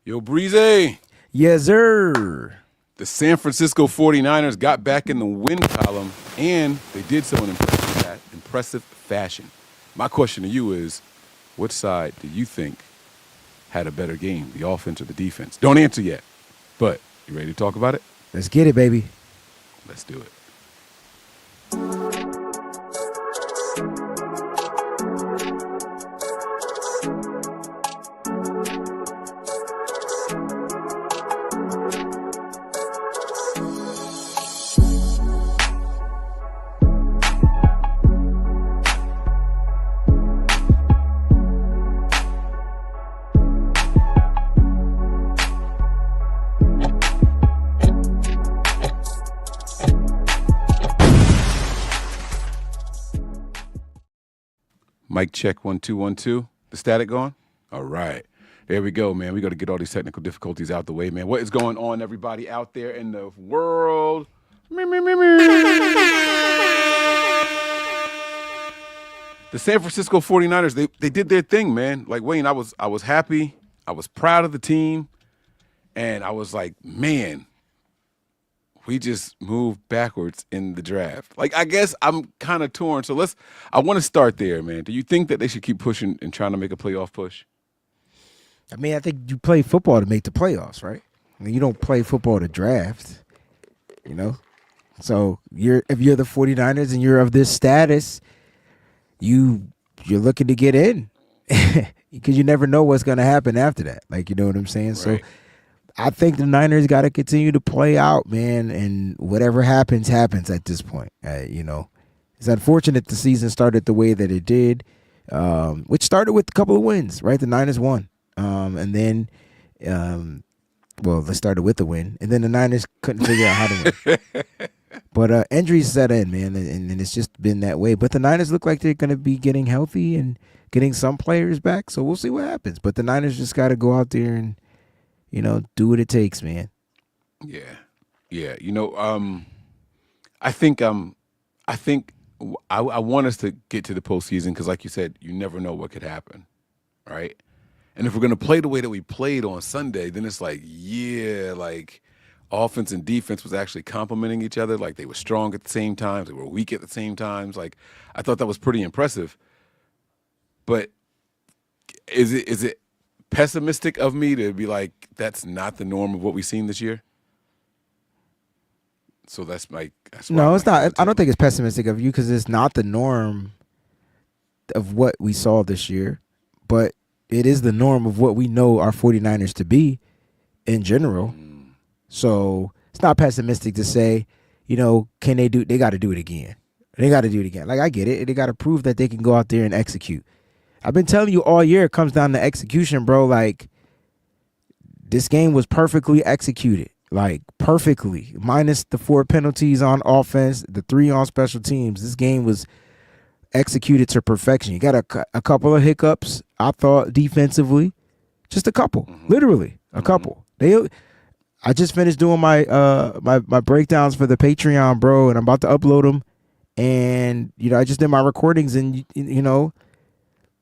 Yo, Breezy. Yes, sir. The San Francisco 49ers got back in the win column, and they did so in impressive fashion. My question to you is, which side do you think had a better game, the offense or the defense? Don't answer yet, but you ready to talk about it? Let's get it, baby. Let's do it. Mic check 1 2 1 2. The static going? All right. There we go, man. We got to get all these technical difficulties out the way, man. What is going on, everybody out there in the world? The San Francisco 49ers, they did their thing, man. Like, Wayne, I was happy. I was proud of the team. And I was like, man, we just moved backwards in the draft. Like, I guess I'm kind of torn. So I want to start there, man. Do you think that they should keep pushing and trying to make a playoff push? I mean, I think you play football to make the playoffs, right? I mean, you don't play football to draft, you know? So if you're the 49ers and you're of this status, you're looking to get in because you never know what's going to happen after that. Like, you know what I'm saying? Right. So I think the Niners got to continue to play out, man, and whatever happens at this point. You know, it's unfortunate the season started the way that it did, which started with a couple of wins, right? The Niners won, and then, they started with the win, and then the Niners couldn't figure out how to win. But injuries set in, man, and it's just been that way. But the Niners look like they're going to be getting healthy and getting some players back, so we'll see what happens. But the Niners just got to go out there and, you know, do what it takes, man. Yeah. You know, I think I want us to get to the postseason because, like you said, you never know what could happen, right? And if we're going to play the way that we played on Sunday, then it's like, yeah, like offense and defense was actually complementing each other. Like they were strong at the same times. They were weak at the same times. Like I thought that was pretty impressive. But is it pessimistic of me to be like, that's not the norm of what we've seen this year? So that's no, it's not. I don't think it's pessimistic of you because it's not the norm of what we saw this year, but it is the norm of what we know our 49ers to be in general. So it's not pessimistic to say, you know, they got to do it again. They got to do it again. Like I get it. They got to prove that they can go out there and execute. I've been telling you all year it comes down to execution, bro. Like, this game was perfectly executed. Like, perfectly. Minus the 4 penalties on offense, the 3 on special teams. This game was executed to perfection. You got a couple of hiccups, I thought, defensively. Just a couple. Literally, a couple. I just finished doing my breakdowns for the Patreon, bro, and I'm about to upload them. And, you know, I just did my recordings, and, you know,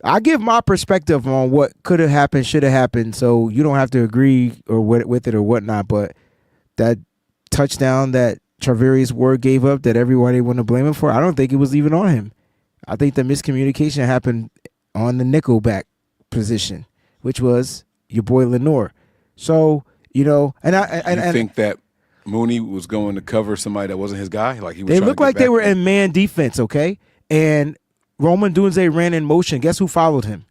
I give my perspective on what could have happened, should have happened, so you don't have to agree or with it or whatnot. But that touchdown that Charvarius Ward gave up that everybody want to blame him for, I don't think it was even on him. I think the miscommunication happened on the nickelback position, which was your boy Lenore. So, you know, and I think that Mooney was going to cover somebody that wasn't his guy. Like he was. They looked like they were in man defense, okay, and Roman Dunze ran in motion. Guess who followed him?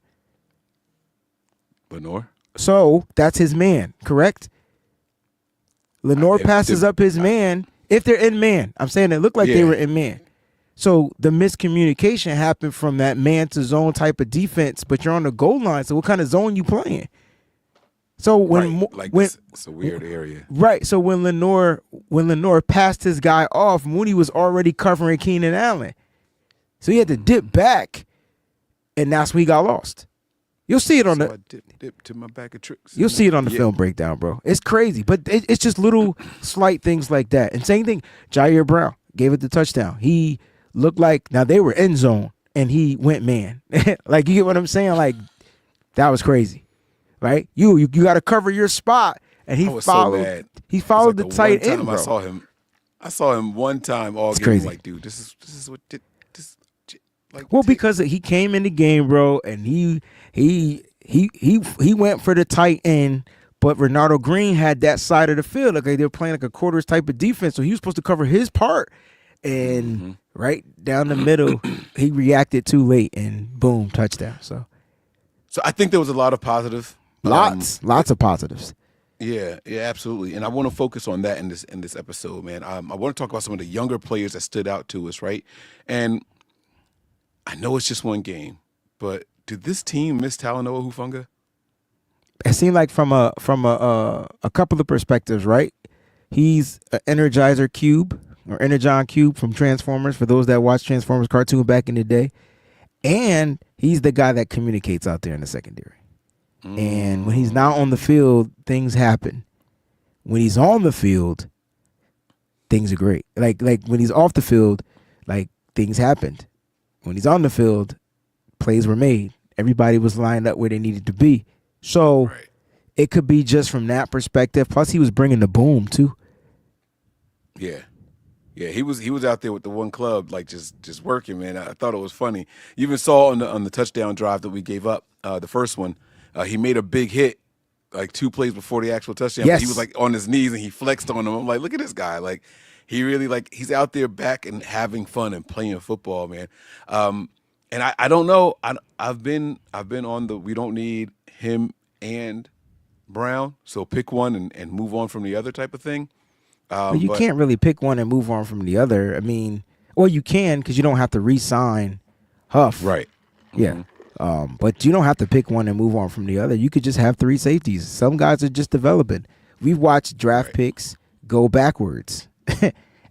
Lenore. So that's his man, correct? Lenore passes up his man. If they're in man, I'm saying it looked like they were in man. So the miscommunication happened from that man to zone type of defense, but you're on the goal line. So what kind of zone you playing? So when it's a weird area, right? So when Lenore passed his guy off, Mooney was already covering Keenan Allen. So he had to dip back, and that's when he got lost. You'll see it on I dip to my bag of tricks. You'll see it on the film breakdown, bro. It's crazy, but it's just little slight things like that. And same thing, Jair Brown gave it the touchdown. He looked like, now they were end zone, and he went man. Like, you get what I'm saying? Like, that was crazy. right? You got to cover your spot, and I was so mad. He It's like followed the tight one end, time bro. I saw him one time all It's game. I'm crazy. like, dude, this is what this like. Well, because he came in the game, bro, and he went for the tight end, but Ronaldo Green had that side of the field. Like they were playing like a quarters type of defense, so he was supposed to cover his part. And right down the middle, he reacted too late, and boom, touchdown. So I think there was a lot of positive. lots of positives. Yeah, absolutely. And I want to focus on that in this episode, man. I want to talk about some of the younger players that stood out to us, right? And I know it's just one game, but did this team miss Talanoa Hufanga? It seemed like from a couple of perspectives, right? He's an Energizer Cube or Energon Cube from Transformers, for those that watch Transformers cartoon back in the day. And he's the guy that communicates out there in the secondary. And when he's not on the field, things happen. When he's on the field, things are great. Like when he's off the field, like things happened. When he's on the field, plays were made. Everybody was lined up where they needed to be. So it could be just from that perspective. Plus, he was bringing the boom too. Yeah, he was out there with the one club, like just working, man. I thought it was funny. You even saw on the touchdown drive that we gave up, the first one. He made a big hit, like 2 plays before the actual touchdown. Yes. He was like on his knees and he flexed on him. I'm like, look at this guy. Like he really he's out there back and having fun and playing football, man. And I don't know. I've been on the we don't need him and Brown, so pick one and move on from the other type of thing. But you can't really pick one and move on from the other. I mean, well, you can because you don't have to re-sign Huff. Right. Yeah. But you don't have to pick one and move on from the other. You could just have 3 safeties. Some guys are just developing. We've watched draft picks go backwards.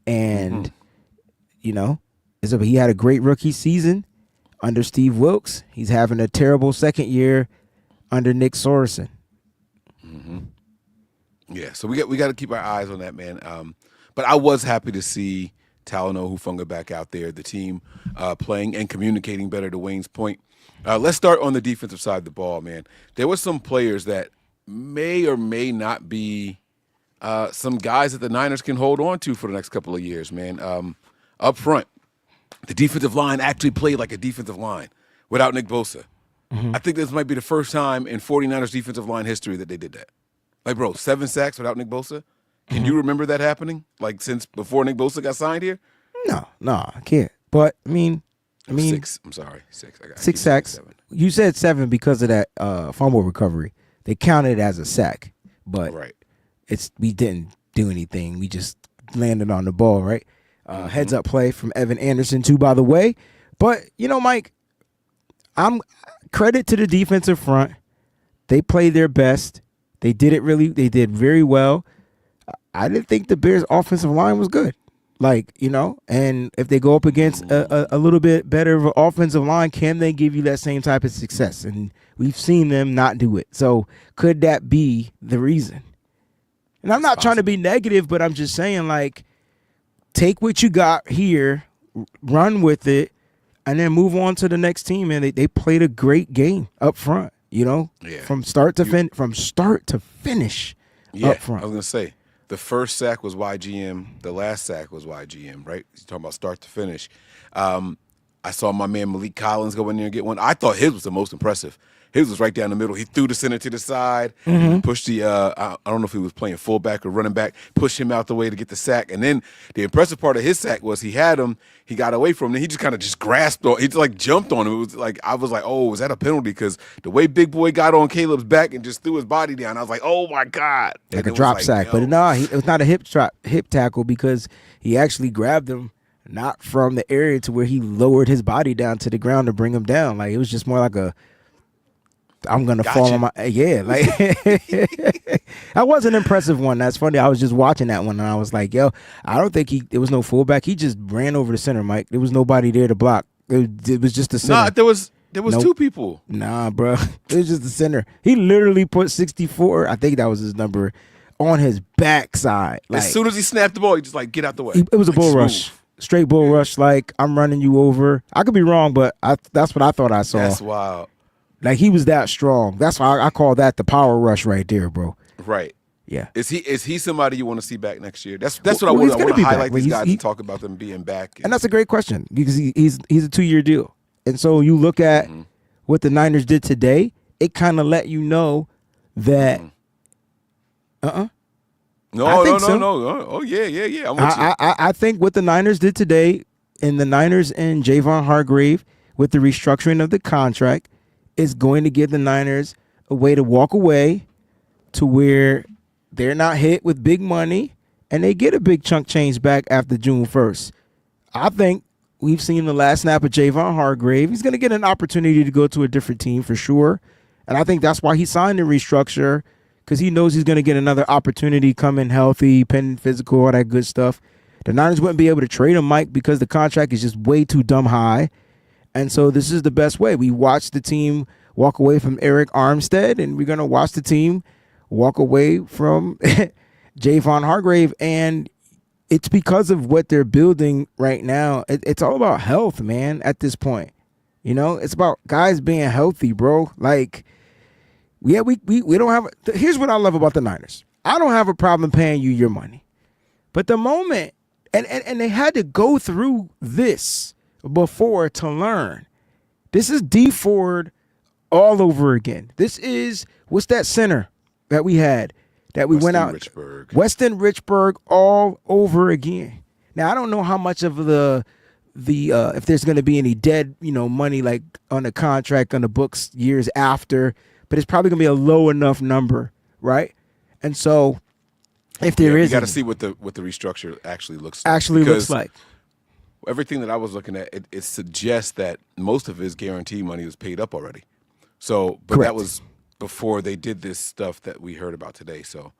And, you know, he had a great rookie season under Steve Wilkes. He's having a terrible second year under Nick Sorensen. Yeah, so we got to keep our eyes on that, man. But I was happy to see Talanoa Hufanga back out there, the team playing and communicating better, to Wayne's point. Let's start on the defensive side of the ball, man. There were some players that may or may not be some guys that the Niners can hold on to for the next couple of years, man. Up front, the defensive line actually played like a defensive line without Nick Bosa. I think this might be the first time in 49ers defensive line history that they did that. Like, bro, 7 sacks without Nick Bosa? Can you remember that happening? Like, since before Nick Bosa got signed here? No, I can't. But, I mean, 6. I'm sorry, 6. I got 6 sacks. 7. You said 7 because of that fumble recovery. They counted it as a sack, but we didn't do anything. We just landed on the ball, right? Heads up play from Evan Anderson too, by the way. But you know, Mike, I'm credit to the defensive front. They played their best. They did very well. I didn't think the Bears' offensive line was good. Like, you know, and if they go up against a little bit better of an offensive line, can they give you that same type of success? And we've seen them not do it. So could that be the reason? And I'm not trying to be negative, but I'm just saying, like, take what you got here, run with it, and then move on to the next team. And they played a great game up front, you know, from start to finish up front. I was going to say, the first sack was YGM. The last sack was YGM, right? He's talking about start to finish. I saw my man Malik Collins go in there and get one. I thought his was the most impressive. His was right down the middle. He threw the center to the side, pushed the I don't know if he was playing fullback or running back, pushed him out the way to get the sack. And then the impressive part of his sack was he had him, he got away from him, and he just kind of just grasped on, he just like jumped on him. It was like, I was like, oh, was that a penalty? Because the way Big Boy got on Caleb's back and just threw his body down, I was like, oh my God. Like a drop sack. But no, it was not a hip tackle because he actually grabbed him not from the area to where he lowered his body down to the ground to bring him down. Like, it was just more like I'm gonna fall on my like that was an impressive one. That's funny. I was just watching that one and I was like, yo, I don't think there was no fullback. He just ran over the center, Mike. There was nobody there to block. It was just the center. Nah, there was 2 people. Nah, bro. It was just the center. He literally put 64, I think that was his number, on his backside. Like, as soon as he snapped the ball, he just like, get out the way. It was a bull rush. Straight bull rush, like, I'm running you over. I could be wrong, but that's what I thought I saw. That's wild. Like, he was that strong. That's why I call that the power rush right there, bro. Right. Yeah. Is he somebody you want to see back next year? That's what I Well, want. he's I gonna want to be highlight back. these guys and talk about them being back. And that's a great question because he's a 2-year deal. And so you look at what the Niners did today, it kind of let you know that No. Oh, yeah. I'm with you. I think what the Niners did today, and the Niners and Javon Hargrave with the restructuring of the contract, is going to give the Niners a way to walk away to where they're not hit with big money and they get a big chunk change back after June 1st. I think we've seen the last snap of Javon Hargrave. He's going to get an opportunity to go to a different team for sure. And I think that's why he signed the restructure, because he knows he's going to get another opportunity, come in healthy, pending physical, all that good stuff. The Niners wouldn't be able to trade him, Mike, because the contract is just way too dumb high. And so this is the best way. We watched the team walk away from Eric Armstead, and we're going to watch the team walk away from Javon Hargrave. And it's because of what they're building right now. It's all about health, man, at this point. You know, it's about guys being healthy, bro. Like, yeah, we don't have – here's what I love about the Niners. I don't have a problem paying you your money. But the moment – and they had to go through this before to learn. This is D Ford all over again. This is – what's that center that we had that we went out? Weston Richburg all over again. Now, I don't know how much of the if there's going to be any dead, money like on the contract on the books years after, but it's probably going to be a low enough number, right? And so if there is, you got to see what the restructure actually looks like. Everything that I was looking at, it suggests that most of his guarantee money was paid up already. So, but Correct. That was before they did this stuff that we heard about today. So,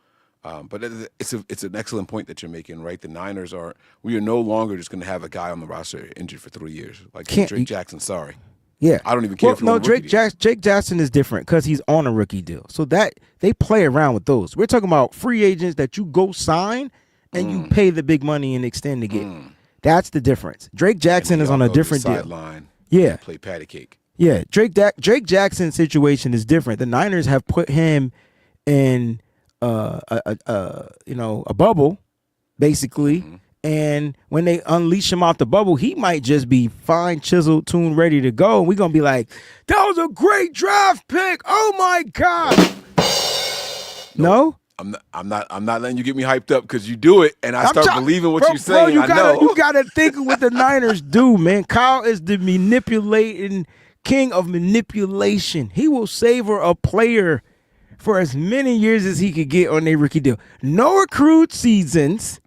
but it's an excellent point that you're making, right? The Niners we are no longer just going to have a guy on the roster injured for 3 years. Like Drake Jackson, sorry. Yeah. I don't even care if no, Jake Jackson is different because he's on a rookie deal. So that they play around with those. We're talking about free agents that you go sign and you pay the big money and extend to get. That's the difference. Drake Jackson is on a different deal. Sideline. Yeah. Play patty cake. Yeah. Drake Jackson's situation is different. The Niners have put him in a bubble, basically. And when they unleash him out the bubble, he might just be fine, chiseled, tuned, ready to go. And we're gonna be like, that was a great draft pick. Oh my God. No? I'm not letting you get me hyped up because you do it and I start believing what you're saying. Bro, I know. You gotta think of what the Niners do, man. Kyle is the manipulating king of manipulation. He will savor a player for as many years as he could get on their rookie deal. No accrued seasons.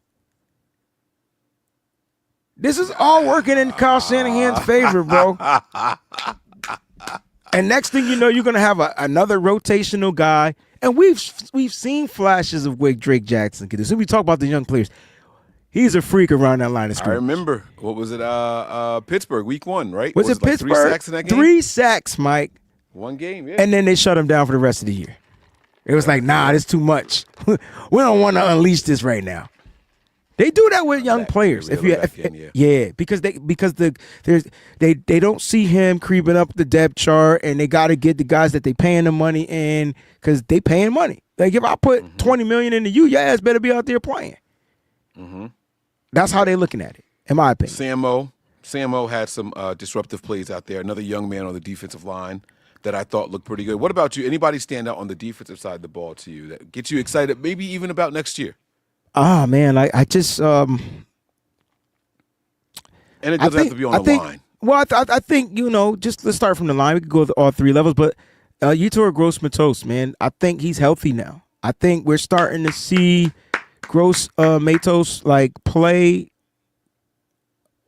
This is all working in Kyle Shanahan's favor, bro. And next thing you know, you're gonna have another rotational guy. And we've seen flashes of what Drake Jackson can do. So we talk about the young players. He's a freak around that line of scrimmage. I remember. What was it? Pittsburgh, week 1, right? Was it Pittsburgh? 3 sacks in that game? 3 sacks, Mike. 1 game, yeah. And then they shut him down for the rest of the year. It was like, nah, this is too much. We don't want to unleash this right now. They do that with young players. Because they don't see him creeping up the depth chart, and they got to get the guys that they paying the money in because they paying money. Like if I put $20 million into you, your ass better be out there playing. That's how they're looking at it, in my opinion. Sam O had some disruptive plays out there. Another young man on the defensive line that I thought looked pretty good. What about you? Anybody stand out on the defensive side of the ball to you that gets you excited, maybe even about next year? Man, I just and it doesn't have to be on the line. Well, I think just let's start from the line. We could go to all 3 levels, but Yetur Gross-Matos, man, I think he's healthy now. I think we're starting to see Gross-Matos like play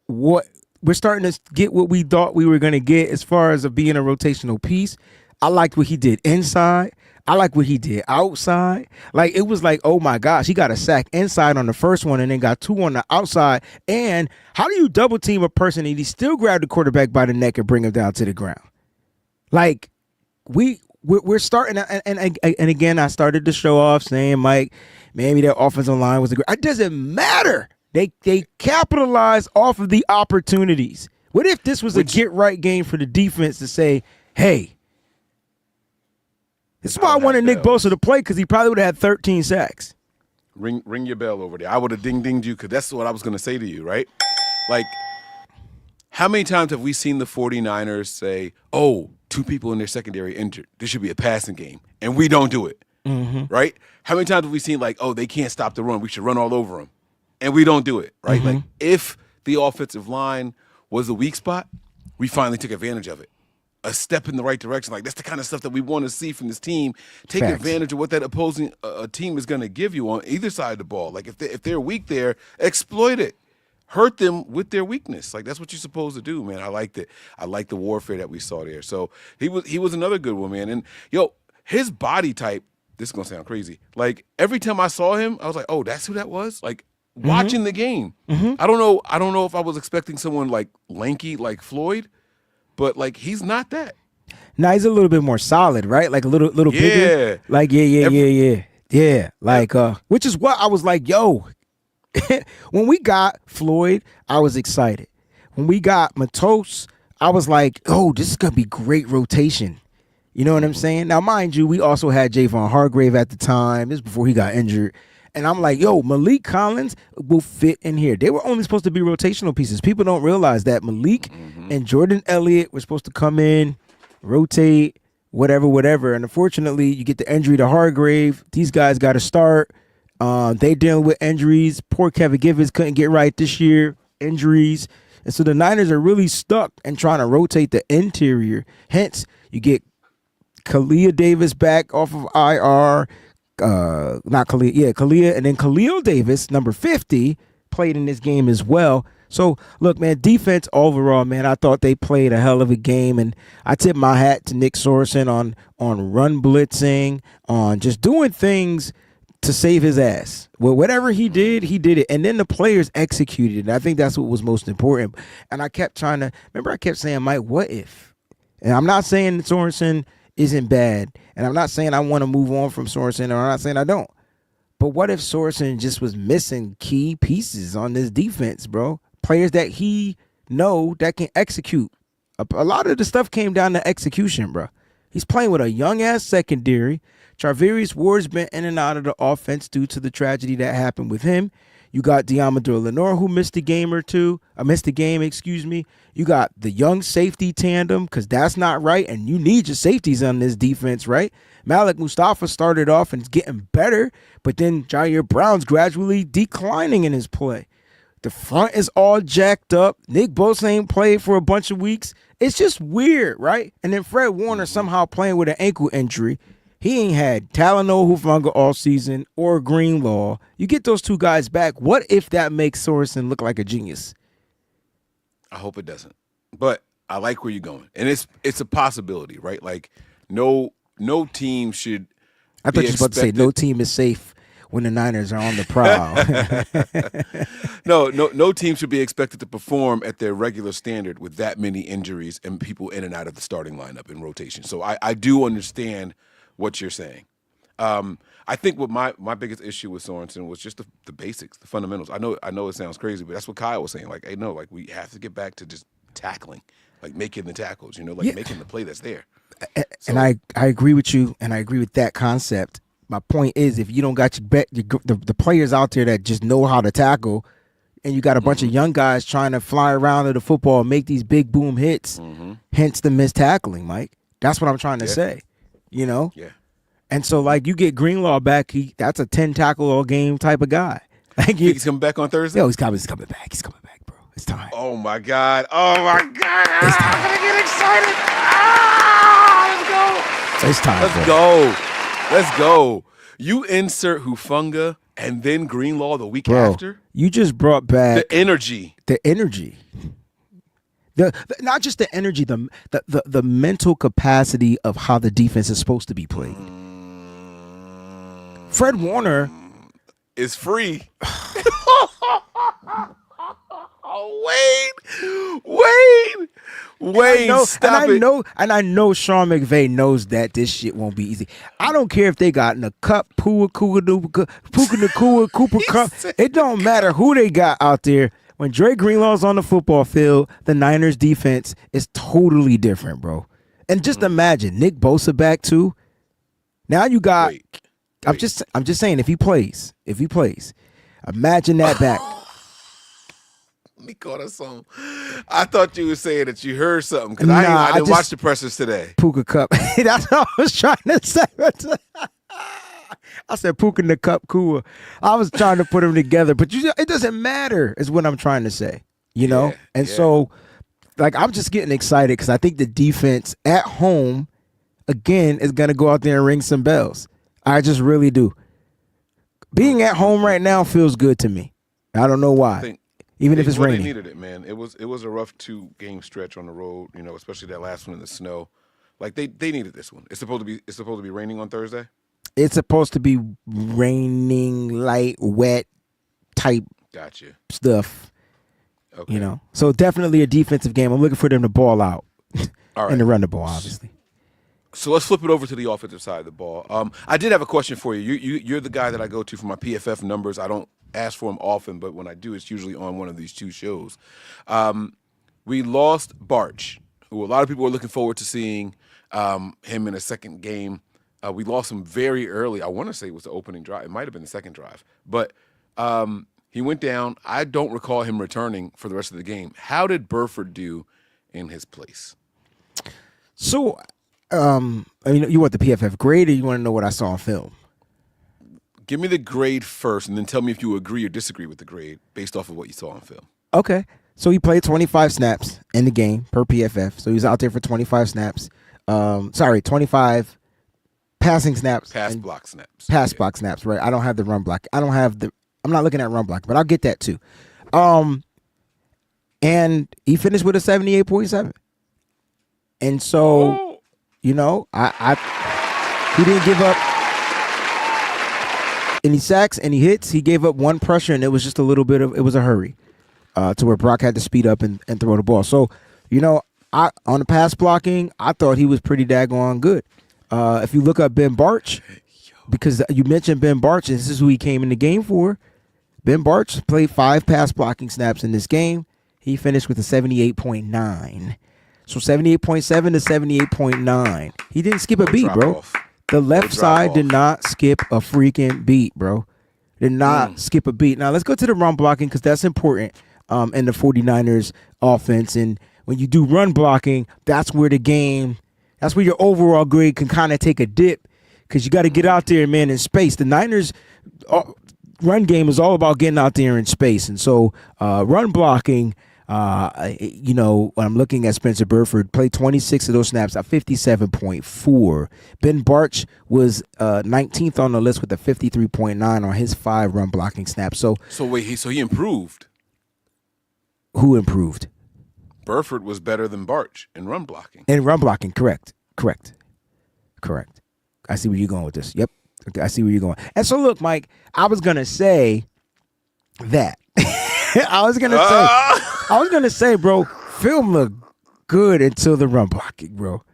what we're starting to get what we thought we were going to get as far as being a rotational piece. I liked what he did inside. I like what he did outside. Like, it was like, oh, my gosh, he got a sack inside on the first one and then got 2 on the outside. And how do you double team a person and he still grab the quarterback by the neck and bring him down to the ground? Like, we're starting to, and again, I started the show off saying, Mike, maybe their offensive line was a great. It doesn't matter. They capitalize off of the opportunities. What if this was a get-right game for the defense to say, hey, This is why I wanted Nick Bosa to play, because he probably would have had 13 sacks. Ring your bell over there. I would have dinged you, because that's what I was going to say to you, right? Like, how many times have we seen the 49ers say, oh, 2 people in their secondary injured, this should be a passing game, and we don't do it, right? How many times have we seen, like, oh, they can't stop the run, we should run all over them, and we don't do it, right? Like, if the offensive line was the weak spot, we finally took advantage of it. A step in the right direction. Like, that's the kind of stuff that we want to see from this team. Take advantage of what that opposing team is going to give you on either side of the ball. Like, if they're weak there, exploit it. Hurt them with their weakness. Like, that's what you're supposed to do, man. I liked it. I like the warfare that we saw there. So he was another good one, man. And, his body type, this is going to sound crazy. Like, every time I saw him, I was like, oh, that's who that was? Like, watching the game. I don't know if I was expecting someone, like, lanky like Floyd, but, like, he's not that. Now he's a little bit more solid, right? Like a little bigger. Like, yeah. Like, which is what I was like, yo. When we got Floyd, I was excited. When we got Matos, I was like, oh, this is going to be great rotation. You know what I'm saying? Now, mind you, we also had Javon Hargrave at the time. This is before he got injured. And I'm like, yo, Malik Collins will fit in here. They were only supposed to be rotational pieces. People don't realize that Malik and Jordan Elliott were supposed to come in, rotate, whatever. And unfortunately, you get the injury to Hargrave. These guys got to start. They dealing with injuries. Poor Kevin Givens couldn't get right this year. Injuries. And so the Niners are really stuck and trying to rotate the interior. Hence, you get Kalia Davis back off of IR. Not Kalia, Kalia, and then Khalil Davis, number 50, played in this game as well. So, look, man, defense overall, man, I thought they played a hell of a game, and I tip my hat to Nick Sorensen on run blitzing, on just doing things to save his ass. Well, whatever he did it, and then the players executed it, and I think that's what was most important. And I kept saying, Mike, what if? And I'm not saying Sorensen isn't bad, and I'm not saying I want to move on from Sorensen, or I'm not saying I don't. But what if Sorensen just was missing key pieces on this defense, bro? Players that he know that can execute. A lot of the stuff came down to execution, bro. He's playing with a young-ass secondary. Charvarius Ward's been in and out of the offense due to the tragedy that happened with him. You got Diamador Lenore, who missed a game. You got the young safety tandem, because that's not right, and you need your safeties on this defense, right? Malik Mustafa started off and is getting better, but then Jair Brown's gradually declining in his play. The front is all jacked up. Nick Bosa ain't played for a bunch of weeks. It's just weird, right? And then Fred Warner somehow playing with an ankle injury. He ain't had Talanoa Hufanga all season or Greenlaw. You get those two guys back. What if that makes Sorensen look like a genius? I hope it doesn't. But I like where you're going. And it's a possibility, right? Like, no team should I thought you were about to say no team is safe when the Niners are on the prowl. No team should be expected to perform at their regular standard with that many injuries and people in and out of the starting lineup in rotation. So I do understand what you're saying. I think what my biggest issue with Sorensen was just the basics, the fundamentals. I know it sounds crazy, but that's what Kyle was saying. Like, hey, no, like, we have to get back to just tackling, like making the tackles, making the play that's there. And I agree with you, and I agree with that concept. My point is, if you don't got the players out there that just know how to tackle, and you got a bunch of young guys trying to fly around to the football and make these big boom hits, hence the missed tackling, Mike. That's what I'm trying to say. Yeah. And so, like, you get Greenlaw back, that's a 10 tackle all game type of guy. Like, he's coming back on Thursday? Yo, he's coming back. He's coming back, bro. It's time. Oh my God. I'm gonna get excited. Let's go. It's time. Let's go. You insert Hufanga and then Greenlaw the week after. You just brought back the energy. Not just the energy, the mental capacity of how the defense is supposed to be played. Fred Warner is free. Wayne, stop it. I know Sean McVay knows that this shit won't be easy. I don't care if they got in the Cup, Puka Nakua, Cooper Cup. It don't matter who they got out there. When Dre Greenlaw's on the football field, the Niners defense is totally different, bro. And just imagine Nick Bosa back too. Now you got. Wait. I'm just saying if he plays, imagine that back. Let me call that song. I thought you were saying that you heard something because Nah, I didn't watch the pressers today. Puka Cup. That's what I was trying to say. I said Puka in the Cup cooler. I was trying to put them together, but it doesn't matter is what I'm trying to say, you know? And so, like, I'm just getting excited because I think the defense at home, again, is going to go out there and ring some bells. I just really do. Being at home right now feels good to me. I don't know why. Even if it's raining. They needed it, man. It was a rough 2-game stretch on the road, you know, especially that last one in the snow. Like they needed this one. It's supposed to be raining on Thursday. It's supposed to be raining, light, wet type Gotcha. stuff. Okay. You know, so definitely a defensive game. I'm looking for them to ball out All right. and to run the ball, obviously. So let's flip it over to the offensive side of the ball. I did have a question for you. You're the guy that I go to for my PFF numbers. I don't ask for them often, but when I do, it's usually on one of these two shows. We lost Barch, who a lot of people are looking forward to seeing him in a second game. We lost him very early. I want to say it was the opening drive. It might have been the second drive. But he went down. I don't recall him returning for the rest of the game. How did Burford do in his place? So, I mean, you want the PFF grade or you want to know what I saw on film? Give me the grade first, and then tell me if you agree or disagree with the grade based off of what you saw on film. Okay. So he played 25 snaps in the game per PFF. So he was out there for 25 snaps. 25 passing snaps. Block snaps. Block snaps, right. I don't have the run block. I'm not looking at run block, but I'll get that too. And he finished with a 78.7. And so, you know, he didn't give up any sacks, any hits. He gave up one pressure, and it was just it was a hurry to where Brock had to speed up and throw the ball. So, you know, on the pass blocking, I thought he was pretty daggone good. If you look up Ben Barch, because you mentioned Ben Barch, and this is who he came in the game for. Ben Barch played 5 pass blocking snaps in this game. He finished with a 78.9. So 78.7 to 78.9. He didn't skip a beat, bro. The left side did not skip a freaking beat, bro. Did not skip a beat. Now, let's go to the run blocking because that's important in the 49ers offense. And when you do run blocking, that's where your overall grade can kind of take a dip because you got to get out there, man, in space. The Niners run game is all about getting out there in space. And so run blocking, you know, when I'm looking at Spencer Burford, played 26 of those snaps at 57.4. Ben Barch was 19th on the list with a 53.9 on his 5 run blocking snaps. So wait, he improved. Who improved? Burford was better than Barch in run blocking. In run blocking, correct. I see where you're going with this. Yep, I see where you're going. And so, look, Mike, I was gonna say that. I was gonna say, bro, film looked good until the run blocking, bro.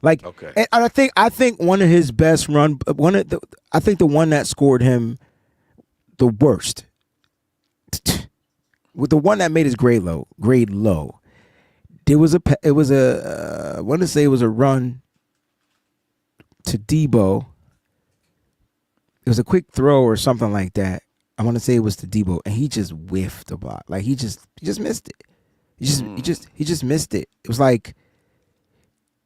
Like, okay. And I think one of his best I think the one that scored him the worst, with the one that made his grade low. I want to say it was a run to Debo. It was a quick throw or something like that. I want to say it was to Debo, and he just whiffed the block. Like he just missed it. He just missed it. It was like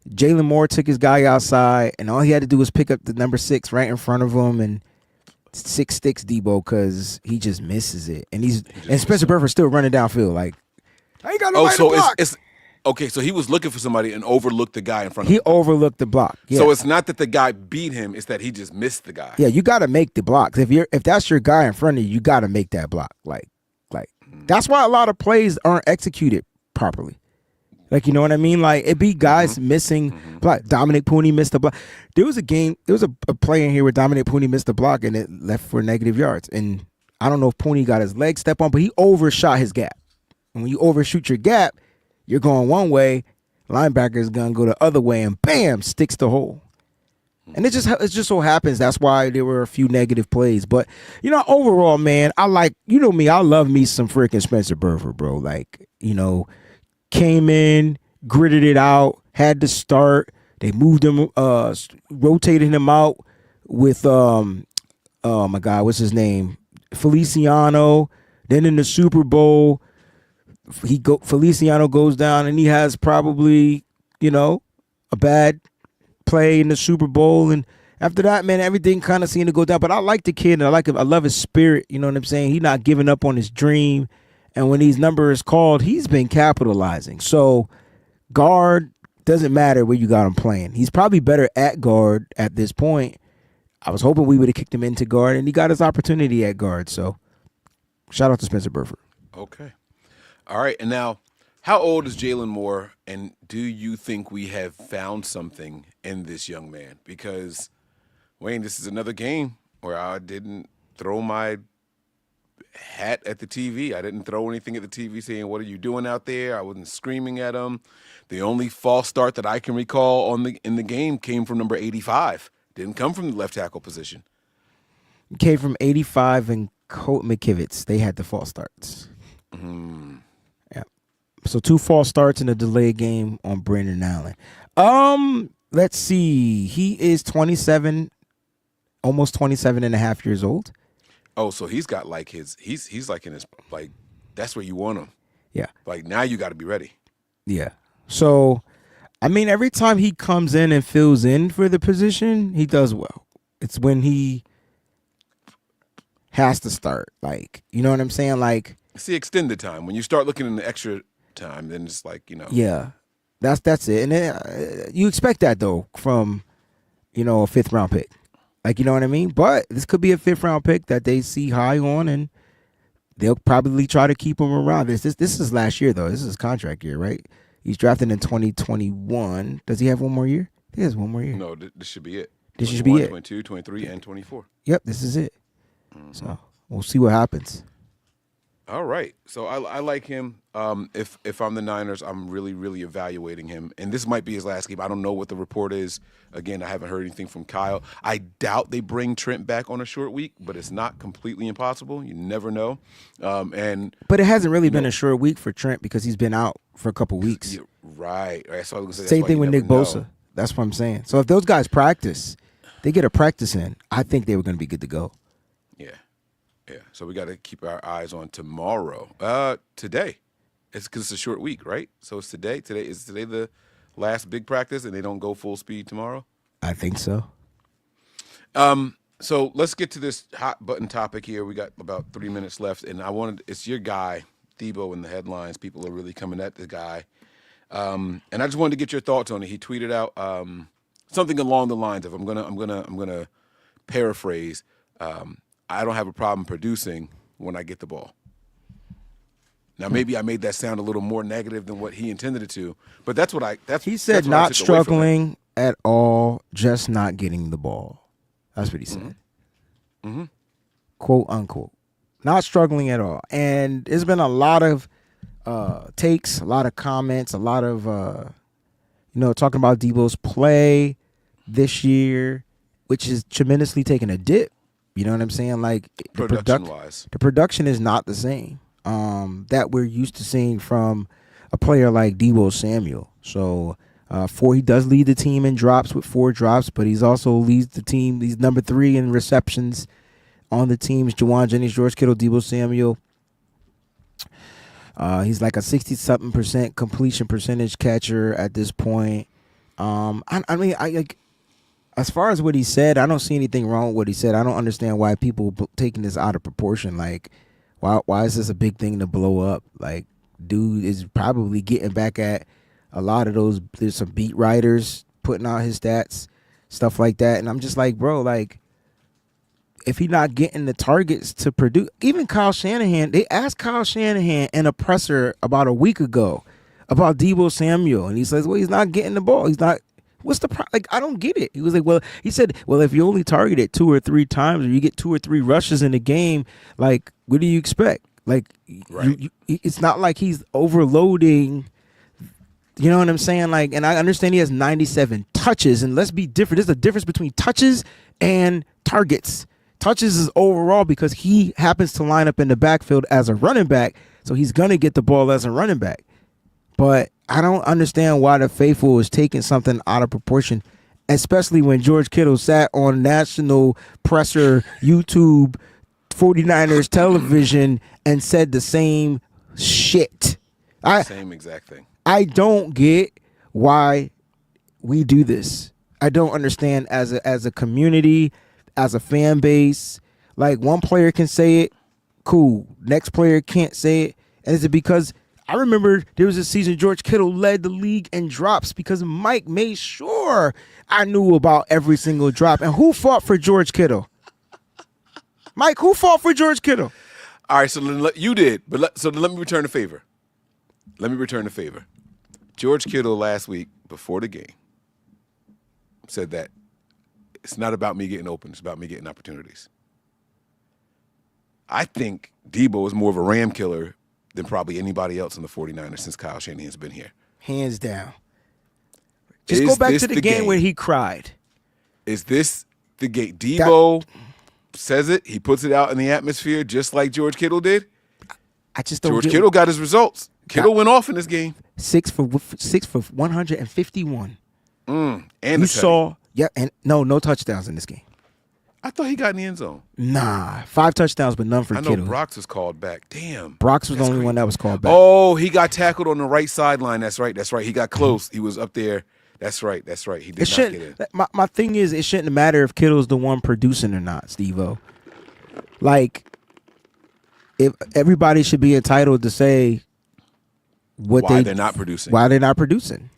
Jalen Moore took his guy outside, and all he had to do was pick up the number 6 right in front of him, and 6 sticks Debo because he just misses it. And Spencer Burford still running downfield like I ain't got nobody to block. Okay, so he was looking for somebody and overlooked the guy in front of him. He overlooked the block. Yeah. So it's not that the guy beat him; it's that he just missed the guy. Yeah, you got to make the blocks. If that's your guy in front of you, you got to make that block. Like that's why a lot of plays aren't executed properly. Like, you know what I mean? Like it be guys missing block. Dominic Puni missed the block. There was a play in here where Dominic Puni missed the block and it left for negative yards. And I don't know if Puni got his leg stepped on, but he overshot his gap. And when you overshoot your gap, you're going one way, linebacker's gonna go the other way, and bam, sticks the hole. And it just so happens that's why there were a few negative plays. But you know, overall, man, I like, you know me, I love me some freaking Spencer Burford, bro. Like, you know, came in, gritted it out, had to start. They moved him, rotated him out with oh my God, what's his name? Feliciano. Then in the Super Bowl, Feliciano goes down and he has probably, a bad play in the Super Bowl, and after that, man, everything kind of seemed to go down. But I like the kid, and I like him. I love his spirit. You know what I'm saying? He's not giving up on his dream, and when these numbers called, he's been capitalizing. So guard doesn't matter where you got him playing. He's probably better at guard at this point. I was hoping we would have kicked him into guard, and he got his opportunity at guard. So shout out to Spencer Burford. Okay. All right. And now, how old is Jalen Moore, and do you think we have found something in this young man? Because, Wayne, this is another game where I didn't throw my hat at the TV. I didn't throw anything at the TV saying, "What are you doing out there?" I wasn't screaming at him. The only false start that I can recall in the game came from number 85. Didn't come from the left tackle position. It came from 85 and Colt McKivitz. They had the false starts. Yeah. So 2 false starts in a delayed game on Brandon Allen. Let's see. He is 27, almost 27 and a half years old. Oh, so he's got like he's like in his, like, that's where you want him. Yeah. Like, now you got to be ready. Yeah. So, I mean, every time he comes in and fills in for the position, he does well. It's when he has to start. Like, you know what I'm saying? Like, it's the extended time. When you start looking in the extra time, then it's like, Yeah. That's it. And then, you expect that, though, from, a 5th round pick. Like, you know what I mean? But this could be a 5th round pick that they see high on, and they'll probably try to keep him around. This is last year, though. This is his contract year, right? He's drafted in 2021. Does he have one more year? He has one more year. No, this should be it. This should be it. 22, 23, and 24. Yep, this is it. So we'll see what happens. All right. So I like him. If I'm the Niners, I'm really, really evaluating him. And this might be his last game. I don't know what the report is. Again, I haven't heard anything from Kyle. I doubt they bring Trent back on a short week, but it's not completely impossible. You never know. But it hasn't really been a short week for Trent because he's been out for a couple weeks. Yeah, right. So I was gonna say, Same thing with Nick Bosa. That's what I'm saying. So if those guys practice, they get a practice in, I think they were going to be good to go. Yeah. Yeah. So we got to keep our eyes on tomorrow. Today. It's because it's a short week, right? So it's today. Is today the last big practice, and they don't go full speed tomorrow? I think so. So let's get to this hot button topic here. We got about 3 minutes left, and it's your guy, Debo, in the headlines. People are really coming at the guy. And I just wanted to get your thoughts on it. He tweeted out something along the lines of, I'm gonna paraphrase, I don't have a problem producing when I get the ball. Now, maybe I made that sound a little more negative than what he intended it to, but he said not struggling at all, just not getting the ball. That's what he said. Mm-hmm. Quote unquote. Not struggling at all. And there's been a lot of takes, a lot of comments, a lot of talking about Debo's play this year, which is tremendously taking a dip. You know what I'm saying? Like, production-wise, the production is not the same that we're used to seeing from a player like Debo Samuel. So he does lead the team in drops with 4 drops, but he's also leads the team. He's number 3 in receptions on the teams. Juwan Jennings, George Kittle, Debo Samuel. He's like a 60-something% completion percentage catcher at this point. As far as what he said, I don't see anything wrong with what he said. I don't understand why people taking this out of proportion. Like, why is this a big thing to blow up? Like, dude is probably getting back at a lot of those. There's some beat writers putting out his stats, stuff like that. And I'm just like, bro, like, if he's not getting the targets to produce, even Kyle Shanahan, they asked Kyle Shanahan in a presser about a week ago about Debo Samuel. And he says, well, he's not getting the ball. He's not. What's the problem? Like, I don't get it. He was like, well, he said, well, if you only target it 2 or 3 times or you get 2 or 3 rushes in a game, like, what do you expect? Like, right. It's not like he's overloading. You know what I'm saying? Like, and I understand he has 97 touches, and let's be different. There's a difference between touches and targets. Touches is overall because he happens to line up in the backfield as a running back, so he's going to get the ball as a running back. But I don't understand why the faithful is taking something out of proportion especially when George Kittle sat on national presser YouTube 49ers television and said the same shit. Same exact thing. I don't get why we do this. I don't understand as a community, as a fan base. Like, one player can say it, cool. Next player can't say it. And is it because I remember there was a season George Kittle led the league in drops because Mike made sure I knew about every single drop. And who fought for George Kittle? Mike, who fought for George Kittle? All right, so you did, but let me return the favor. George Kittle last week before the game said that it's not about me getting open, it's about me getting opportunities. I think Debo is more of a ram killer than probably anybody else in the 49ers since Kyle Shanahan's been here. Hands down. Just go back to the game where he cried. Is this the game? Debo says it. He puts it out in the atmosphere just like George Kittle did. I just don't. George Kittle got his results. Kittle went off in this game. 6 for 151. And you saw, and no touchdowns in this game. I thought he got in the end zone. Nah, 5 touchdowns, but none for Kittle. I know Brox was called back. Damn. Brox was the only one that was called back. Oh, he got tackled on the right sideline. That's right. He got close. He was up there. That's right. He did not get in. My thing is, it shouldn't matter if Kittle's the one producing or not, Steve-O. Like, if everybody should be entitled to say why they're not producing. Why they're not producing.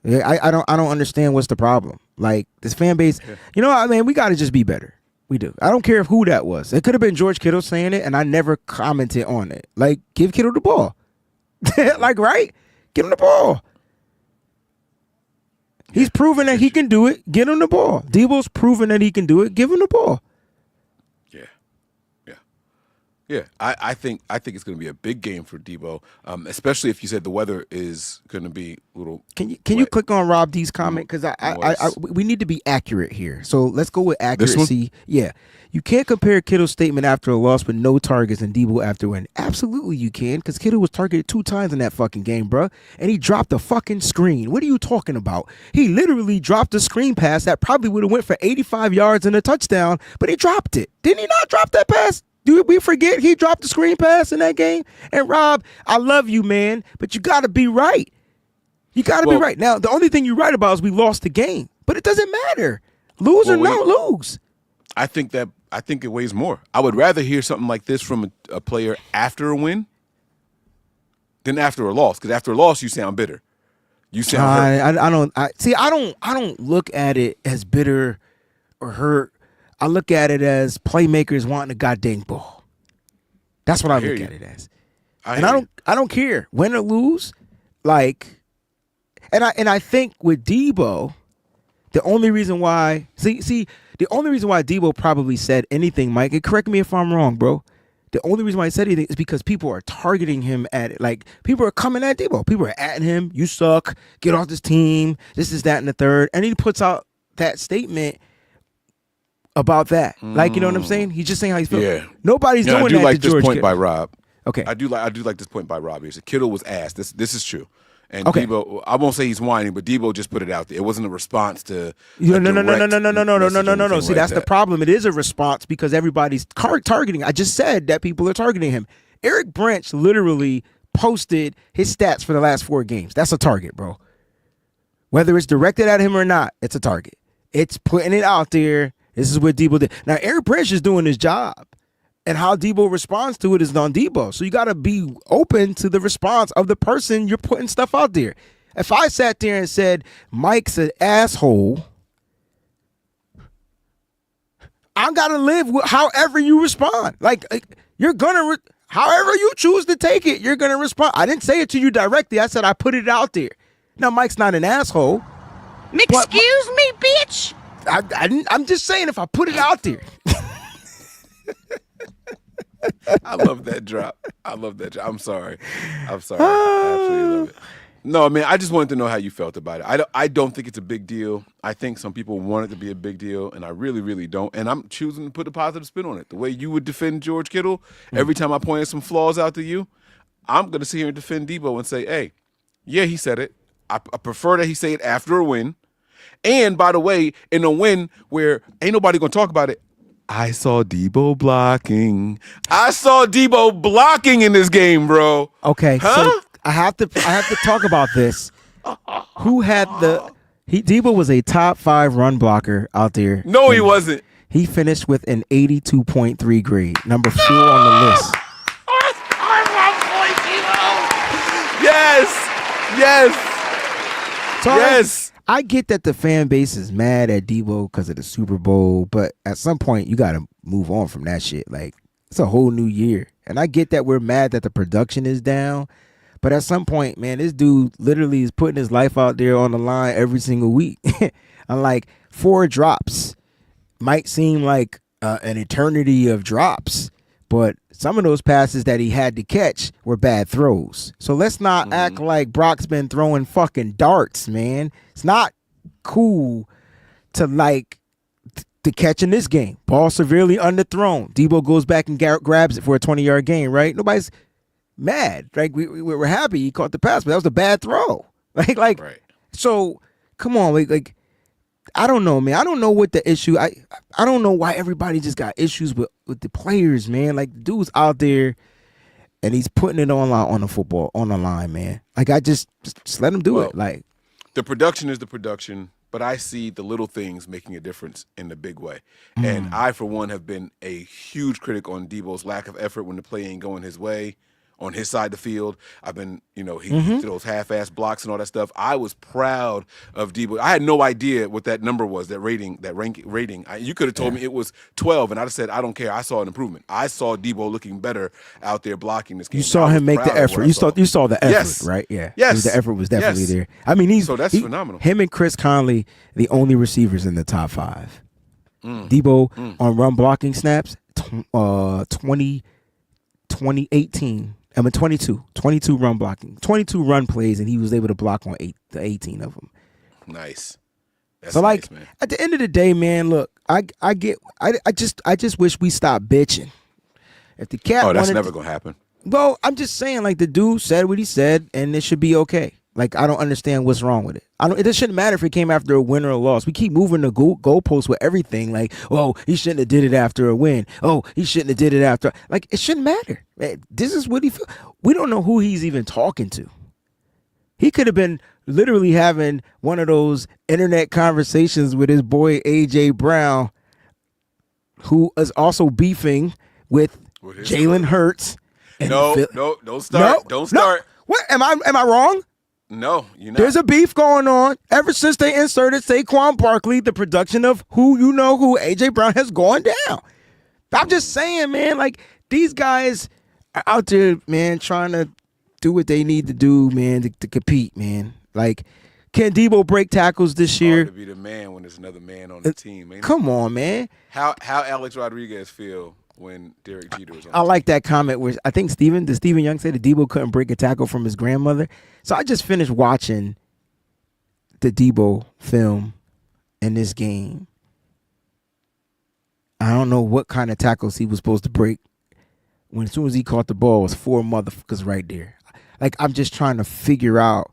I don't understand what's the problem. Like, this fan base, you know what I mean? We got to just be better. We do. I don't care who that was. It could have been George Kittle saying it, and I never commented on it. Like, give Kittle the ball. Like, right? Give him the ball. He's proven that he can do it. Get him the ball. Debo's proven that he can do it. Give him the ball. Yeah, I think it's going to be a big game for Debo, especially if you said the weather is going to be a little. Can you click on Rob D's comment, because we need to be accurate here. So let's go with accuracy. Yeah, you can't compare Kittle's statement after a loss with no targets and Debo after a win. Absolutely, you can, because Kittle was targeted 2 times in that fucking game, bro, and he dropped the fucking screen. What are you talking about? He literally dropped a screen pass that probably would have went for 85 yards and a touchdown, but he dropped it. Didn't he not drop that pass? Do we forget he dropped the screen pass in that game? And Rob, I love you, man, but you got to be right. You got to be right. Now, the only thing you're right about is we lost the game, but it doesn't matter. Lose or not lose. I think it weighs more. I would rather hear something like this from a player after a win than after a loss, because after a loss you sound bitter. You sound hurt. I don't look at it as bitter or hurt. I look at it as playmakers wanting a goddamn ball. That's what I look at it as. I don't care win or lose. Like, and I think with Debo, the only reason why Debo probably said anything, Mike, and correct me if I'm wrong, bro. The only reason why he said anything is because people are targeting him at it. Like, people are coming at Debo. People are at him. You suck. Get off this team. This is that and the third. And he puts out that statement about that. Like, you know what I'm saying? He's just saying how he's feeling. Yeah. Nobody's doing that to George Kittle. I do like this point by Rob. Okay. I do like this point by Rob here. So Kittle was asked. This is true. And okay. Debo, I won't say he's whining, but Debo just put it out there. It wasn't a response to no. See, that's the problem. It is a response because everybody's targeting. I just said that people are targeting him. Eric Branch literally posted his stats for the last 4 games. That's a target, bro. Whether it's directed at him or not, it's a target. It's putting it out there. This is what Debo did. Now, Eric Branch is doing his job, and how Debo responds to it is on Debo. So you got to be open to the response of the person you're putting stuff out there. If I sat there and said, Mike's an asshole, I got to live with however you respond. Like you're going to, however you choose to take it, you're going to respond. I didn't say it to you directly. I said I put it out there. Now, Mike's not an asshole. Excuse me, bitch. I'm just saying if I put it out there. I love that drop. I'm sorry. I absolutely love it. No, man, I just wanted to know how you felt about it. I don't think it's a big deal. I think some people want it to be a big deal, and I really, really don't. And I'm choosing to put a positive spin on it. The way you would defend George Kittle, every time I pointed some flaws out to you, I'm going to sit here and defend Debo and say, hey, yeah, he said it. I prefer that he say it after a win. And by the way, in a win where ain't nobody gonna talk about it, I saw Debo blocking. I saw Debo blocking in this game, bro. Okay, Huh? so I have to talk about this. Who had Debo was a top 5 run blocker out there. No, he wasn't. He finished with an 82.3 grade, number 4 on the list. Yes. So Yes. I get that the fan base is mad at Debo because of the Super Bowl, but at some point you got to move on from that shit. Like, it's a whole new year. And I get that we're mad that the production is down, but at some point, man, this dude literally is putting his life out there on the line every single week. And like 4 drops might seem like an eternity of drops, but some of those passes that he had to catch were bad throws. So let's not act like Brock's been throwing fucking darts, man. It's not cool to to catch in this game. Ball severely underthrown. Debo goes back and grabs it for a 20-yard gain, right? Nobody's mad. Like, we're happy he caught the pass, but that was a bad throw. Right. So come on, like I don't know, man. I don't know what the issue. I don't know why everybody just got issues with the players, man. Like, the dude's out there and he's putting it on the line, man. Like, I just let him do it. Like, the production is the production, but I see the little things making a difference in the big way. And I, for one, have been a huge critic on Debo's lack of effort when the play ain't going his way. On his side of the field, I've been, he threw those half-ass blocks and all that stuff. I was proud of Debo. I had no idea what that number was, that rating. You could have told me it was 12, and I'd have said, I don't care. I saw an improvement. I saw Debo looking better out there blocking this game. You saw him make the effort. You saw the effort, yes. Right? Yeah. Yes. The effort was definitely there. I mean, so that's phenomenal. Him and Chris Conley, the only receivers in the top 5. Debo on run blocking snaps, 22 run blocking, 22 run plays, and he was able to block on 18 of them. Nice. That's so, nice, man. At the end of the day, man, look, I just wish we stopped bitching. If the cat, that's never gonna happen. Well, I'm just saying, like, the dude said what he said, and it should be okay. Like, I don't understand what's wrong with it. It shouldn't matter if it came after a win or a loss. We keep moving the goalposts with everything. Like, oh, he shouldn't have did it after a win. Oh, he shouldn't have did it after. Like, it shouldn't matter. This is what he feel. We don't know who he's even talking to. He could have been literally having one of those internet conversations with his boy A.J. Brown, who is also beefing with Jalen Hurts. No, don't start. Don't start. What am I wrong? No, you're not. There's a beef going on ever since they inserted Saquon Barkley. The production of who AJ Brown has gone down. I'm just saying, man. Like, these guys are out there, man, trying to do what they need to do, man, to compete, man. Like, can Debo break tackles this year? Hard to be the man when there's another man on the team. Ain't Come on, man. How Alex Rodriguez feel when Derek Jeter was on? I like that comment where I think Stephen Young said that Debo couldn't break a tackle from his grandmother. So I just finished watching the Debo film in this game. I don't know what kind of tackles he was supposed to break. As soon as he caught the ball, it was 4 motherfuckers right there. Like, I'm just trying to figure out.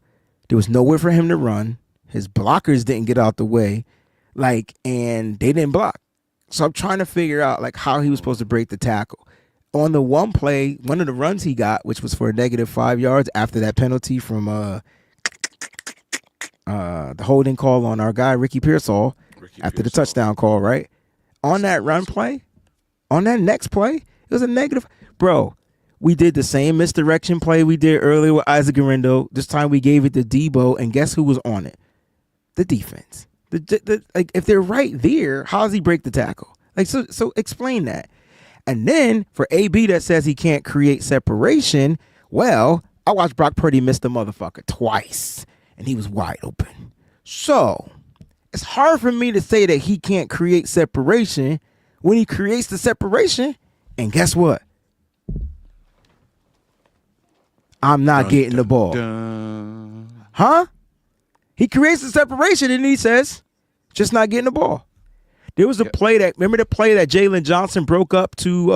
There was nowhere for him to run. His blockers didn't get out the way. And they didn't block. So I'm trying to figure out, how he was supposed to break the tackle. On the one play, one of the runs he got, which was for a -5 yards after that penalty from the holding call on our guy, Ricky Pearsall, after the touchdown call, right? On that run play, on that next play, it was a negative. Bro, we did the same misdirection play we did earlier with Isaac Guerrero. This time we gave it to Debo, and guess who was on it? The defense. If they're right there, how does he break the tackle? So explain that. And then for AB that says he can't create separation, well, I watched Brock Purdy miss the motherfucker twice, and he was wide open. So it's hard for me to say that he can't create separation when he creates the separation, and guess what? I'm not getting the ball. Huh? He creates the separation, and he says, just not getting the ball. There was a play remember the play that Jalen Johnson broke up to,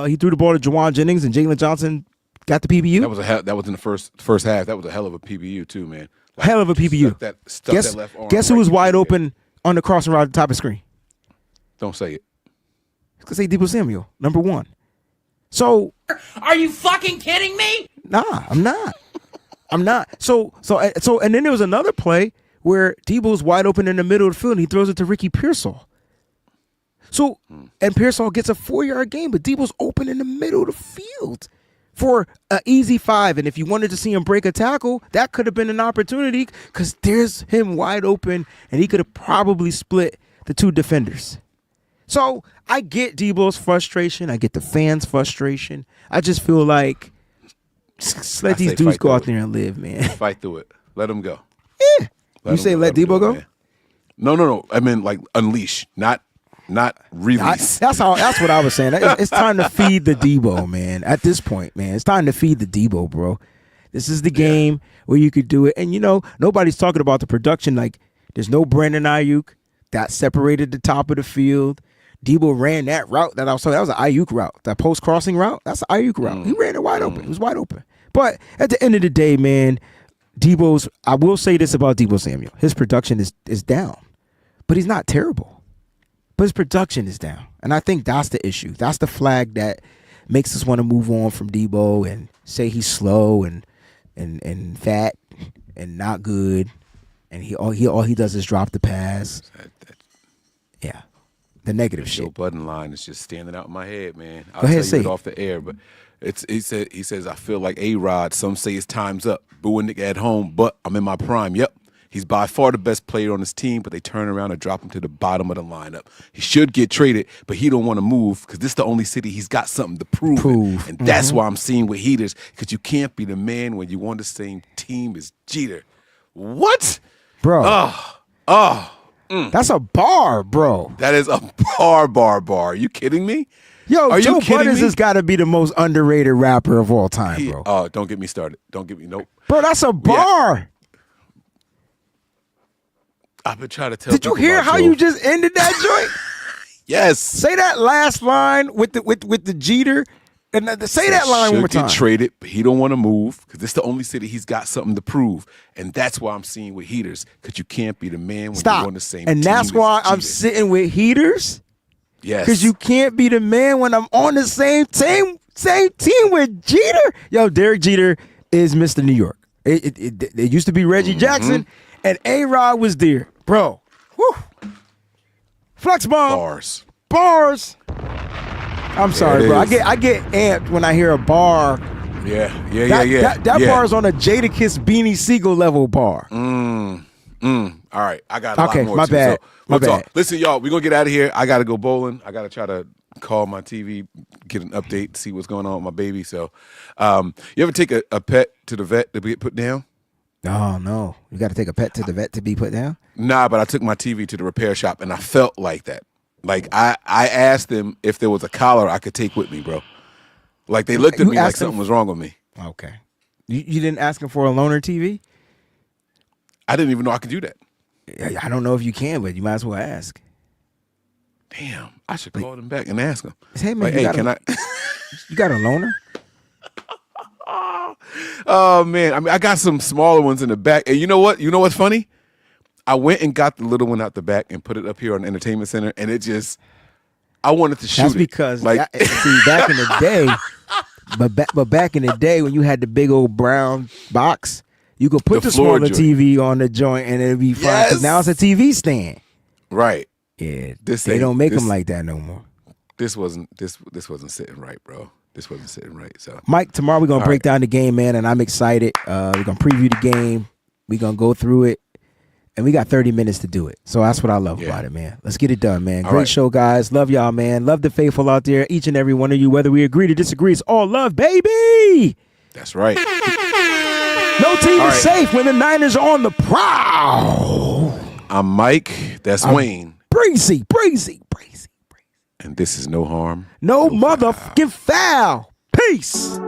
he threw the ball to Juwan Jennings, and Jalen Johnson got the PBU? That was in the first half. That was a hell of a PBU too, man. Hell of a PBU. Stuck that left arm Guess who right was in wide the open on the crossing route at the top of the screen? Don't say it. It's going to say Debo Samuel, number 1. So. Are you fucking kidding me? Nah, I'm not. I'm not. So, and then there was another play where Debo's wide open in the middle of the field and he throws it to Ricky Pearsall. So, and Pearsall gets a 4-yard gain, but Debo's open in the middle of the field for an easy 5. And if you wanted to see him break a tackle, that could have been an opportunity because there's him wide open and he could have probably split the 2 defenders. So I get Debo's frustration. I get the fans' frustration. I just feel like let these dudes go out there and live, man. Fight through it. Let them go. Yeah. You say let Debo go? No. I mean, like, unleash, not release. That's what I was saying. It's time to feed the Debo, man. At this point, man, it's time to feed the Debo, bro. This is the game where you could do it. And, nobody's talking about the production. Like, there's no Brandon Ayuk. That separated the top of the field. Debo ran that route that I was talking. That was an Ayuk route. That post-crossing route, that's an Ayuk route. He ran it wide open. It was wide open. But at the end of the day, man, I will say this about Debo Samuel. His production is down. But he's not terrible. But his production is down. And I think that's the issue. That's the flag that makes us want to move on from Debo and say he's slow and fat and not good. And all he does is drop the pass. Yeah. The negative shit. Joe Budden line is just standing out in my head, man. I'll Go ahead, tell you say it off the air, but he says I feel like A-Rod. Some say his time's up. Booing nigga at home, but I'm in my prime. Yep. He's by far the best player on his team, but they turn around and drop him to the bottom of the lineup. He should get traded, but he don't want to move because this is the only city he's got something to prove. And that's why I'm seeing with heaters, because you can't be the man when you're on the same team as Jeter. What? Bro. That's a bar, bro. That is a bar. Are you kidding me? Yo, Are Joe you kidding Budden me? has got to be the most underrated rapper of all time, bro. Oh, don't get me started. Nope. Bro, that's a bar. I've been trying to tell. Did you hear how you just ended that joint? Yes. Say that last line with the Jeter, and say that line one more time. Get traded, but he don't want to move because this is the only city he's got something to prove, and that's why I'm seeing with heaters because you can't be the man when you're on the same. And team that's as why Jeter. I'm sitting with heaters. Yes. Because you can't be the man when I'm on the same team with Jeter. Yo, Derek Jeter is Mr. New York. It used to be Reggie Jackson, and A-Rod was there. Bro. Whew. Flex bomb. Bars. I'm sorry, bro. I get amped when I hear a bar. Yeah. That bar is on a Jadakiss Beanie Siegel level bar. All right, I got a lot more. My too, bad. So we'll My talk. bad. Listen, y'all, we're going to get out of here. I got to go bowling. I got to try to call my TV, get an update, see what's going on with my baby. So you ever take a pet to the vet to get put down? No. You got to take a pet to the vet to be put down? Nah, but I took my TV to the repair shop, and I felt like that. Like, I asked them if there was a collar I could take with me, bro. Like, they looked at me like something was wrong with me. Okay. You didn't ask him for a loaner TV? I didn't even know I could do that. I don't know if you can, but you might as well ask. Damn, I should call them back and ask them. Hey, man, like, hey, can I? You got a loaner? Oh, man. I mean, I got some smaller ones in the back. And you know what? You know what's funny? I went and got the little one out the back and put it up here on the entertainment center, and it just, I wanted to shoot That's it. because, Like, see, back in the day, but back in the day when you had the big old brown box, you could put the smaller joint. TV on the joint and it'd be fine. Yes. 'Cause now it's a TV stand. right. Yeah, This they ain't- don't make this- them like that no more. This wasn't sitting right, bro. This wasn't sitting right. So Mike, tomorrow we're going to All break right. down the game, man, and I'm excited. We're going to preview the game. We're going to go through it. And we got 30 minutes to do it. So that's what I love about it, man. Let's get it done, man. All Great right. show, guys. Love y'all, man. Love the faithful out there. Each and every one of you, whether we agree to disagree, it's all love, baby. that's right. No team All is right. safe when the Niners are on the prowl. I'm Mike. That's Wayne. Breezy. And this is No Harm. No motherfucking foul. Peace.